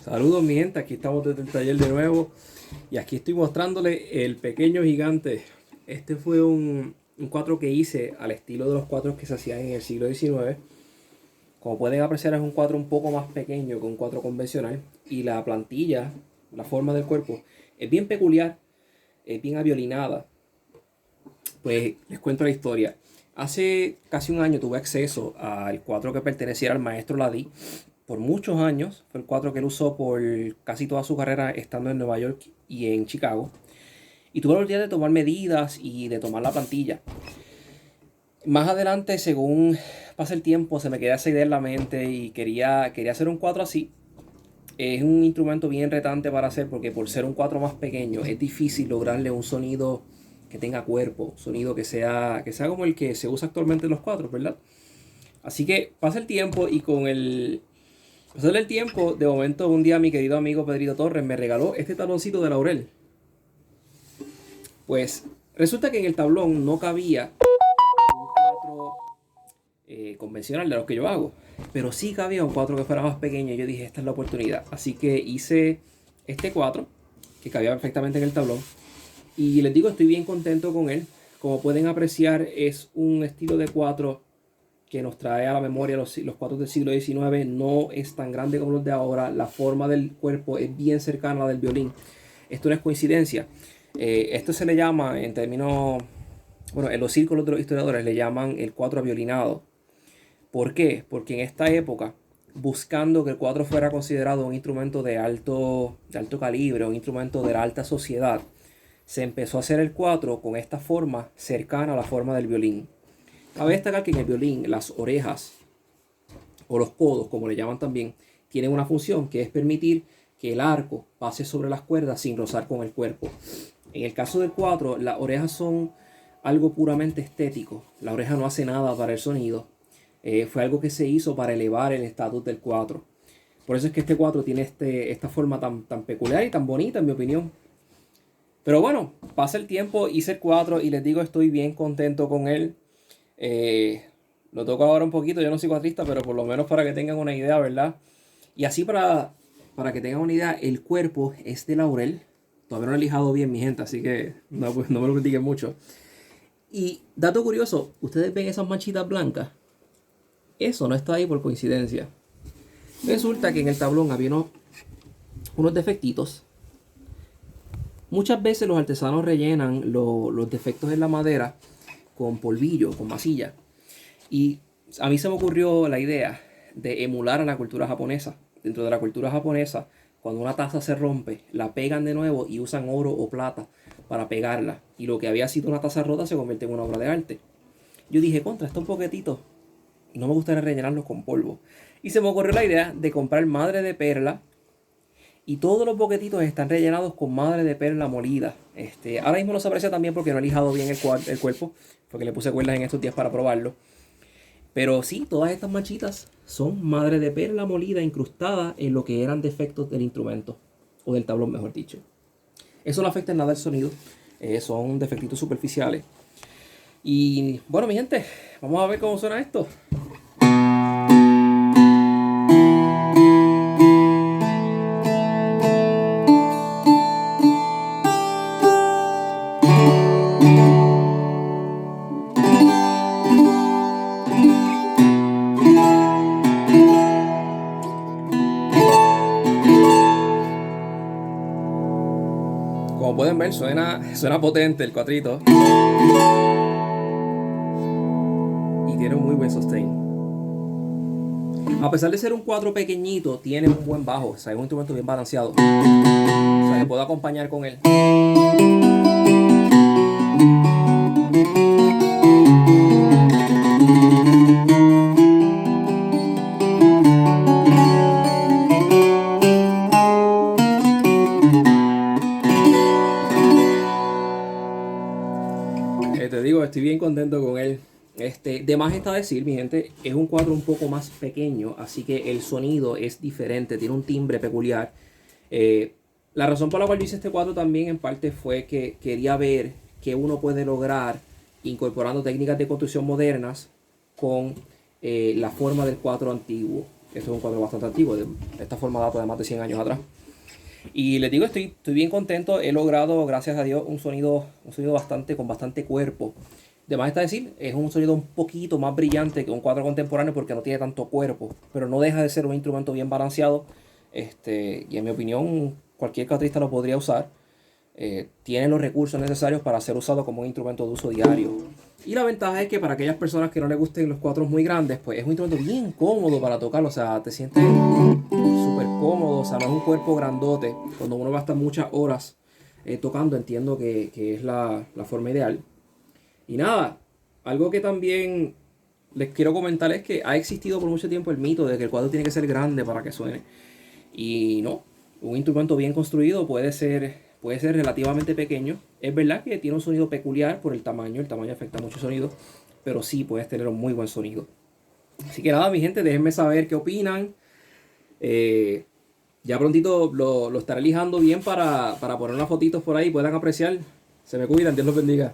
Saludos mi gente, aquí estamos desde el taller de nuevo y aquí estoy mostrándole el pequeño gigante. Este fue un cuatro que hice al estilo de los cuatros que se hacían en el siglo XIX. Como pueden apreciar, es un cuatro un poco más pequeño que un cuatro convencional y la plantilla, la forma del cuerpo es bien peculiar, es bien aviolinada. Pues les cuento la historia. Hace casi un año tuve acceso al cuatro que perteneciera al maestro Ladí. Por muchos años fue el cuatro que él usó por casi toda su carrera estando en Nueva York y en Chicago. Y tuve la oportunidad de tomar medidas y de tomar la plantilla. Más adelante, según pasa el tiempo, se me queda esa idea en la mente y quería hacer un cuatro así. Es un instrumento bien retante para hacer porque por ser un cuatro más pequeño es difícil lograrle un sonido que tenga cuerpo, sonido que sea como el que se usa actualmente en los cuatros, ¿verdad? Así que pasa el tiempo y con el pasar el tiempo, de momento un día mi querido amigo Pedrito Torres me regaló este tabloncito de laurel. Pues resulta que en el tablón no cabía un cuatro convencional de los que yo hago, pero sí cabía un cuatro que fuera más pequeño y yo dije, esta es la oportunidad. Así que hice este cuatro que cabía perfectamente en el tablón y les digo, estoy bien contento con él. Como pueden apreciar, es un estilo de cuatro que nos trae a la memoria los cuatro del siglo XIX. No es tan grande como los de ahora. La forma del cuerpo es bien cercana a la del violín. Esto no es coincidencia. Esto se le llama en términos, bueno, en los círculos de los historiadores le llaman el cuatro aviolinado. ¿Por qué? Porque en esta época, buscando que el cuatro fuera considerado un instrumento de alto calibre, un instrumento de la alta sociedad, se empezó a hacer el cuatro con esta forma cercana a la forma del violín. Cabe destacar que en el violín las orejas o los codos, como le llaman también, tienen una función que es permitir que el arco pase sobre las cuerdas sin rozar con el cuerpo. En el caso del cuatro, las orejas son algo puramente estético. La oreja no hace nada para el sonido. Fue algo que se hizo para elevar el estatus del cuatro. Por eso es que este cuatro tiene esta forma tan peculiar y tan bonita, en mi opinión. Pero bueno, pasa el tiempo, hice el cuatro y les digo, estoy bien contento con él. Lo toco ahora un poquito, yo no soy cuatrista, pero por lo menos para que tengan una idea, ¿verdad? Y así para que tengan una idea, el cuerpo es de laurel. Todavía no lo he lijado bien, mi gente, así que no me lo critiquen mucho. Y dato curioso, ¿ustedes ven esas manchitas blancas? Eso no está ahí por coincidencia. Resulta que en el tablón había unos defectitos. Muchas veces los artesanos rellenan los defectos en la madera con polvillo, con masilla. Y a mí se me ocurrió la idea de emular a la cultura japonesa. Dentro de la cultura japonesa, cuando una taza se rompe, la pegan de nuevo y usan oro o plata para pegarla. Y lo que había sido una taza rota se convierte en una obra de arte. Yo dije, contra, estos boquetitos, no me gustaría rellenarlos con polvo. Y se me ocurrió la idea de comprar madre de perla. Y todos los boquetitos están rellenados con madre de perla molida. Ahora mismo no se aprecia también porque no he lijado bien el cuerpo. Porque le puse cuerdas en estos días para probarlo. Pero sí, todas estas manchitas son madre de perla molida incrustada en lo que eran defectos del instrumento. O del tablón, mejor dicho. Eso no afecta en nada el sonido. Son defectitos superficiales. Y bueno, mi gente, vamos a ver cómo suena esto. Como pueden ver, suena potente el cuatrito. Y tiene un muy buen sustain. A pesar de ser un cuatro pequeñito, tiene un buen bajo. O sea, es un instrumento bien balanceado. O sea, que puedo acompañar con él. Te digo, estoy bien contento con él. De más está decir, mi gente, es un cuatro un poco más pequeño, así que el sonido es diferente, tiene un timbre peculiar. La razón por la cual yo hice este cuatro también en parte fue que quería ver qué uno puede lograr incorporando técnicas de construcción modernas con la forma del cuatro antiguo. Esto es un cuadro bastante antiguo, de esta forma data de más de 100 años atrás. Y les digo, estoy bien contento. He logrado, gracias a Dios, un sonido con bastante cuerpo. De más está decir, es un sonido un poquito más brillante que un cuadro contemporáneo porque no tiene tanto cuerpo. Pero no deja de ser un instrumento bien balanceado. Y en mi opinión, cualquier cuatrista lo podría usar. Tiene los recursos necesarios para ser usado como un instrumento de uso diario. Y la ventaja es que para aquellas personas que no les gusten los cuatros muy grandes, pues es un instrumento bien cómodo para tocarlo. O sea, te sientes súper cómodo. O sea, no es un cuerpo grandote. Cuando uno va a estar muchas horas tocando, entiendo que es la forma ideal. Y nada, algo que también les quiero comentar es que ha existido por mucho tiempo el mito de que el cuadro tiene que ser grande para que suene. Y no, un instrumento bien construido puede ser relativamente pequeño. Es verdad que tiene un sonido peculiar por el tamaño afecta mucho el sonido, pero sí puedes tener un muy buen sonido. Así que nada, mi gente, déjenme saber qué opinan. Ya prontito lo estaré lijando bien para poner unas fotitos por ahí y puedan apreciar. Se me cuidan, Dios los bendiga.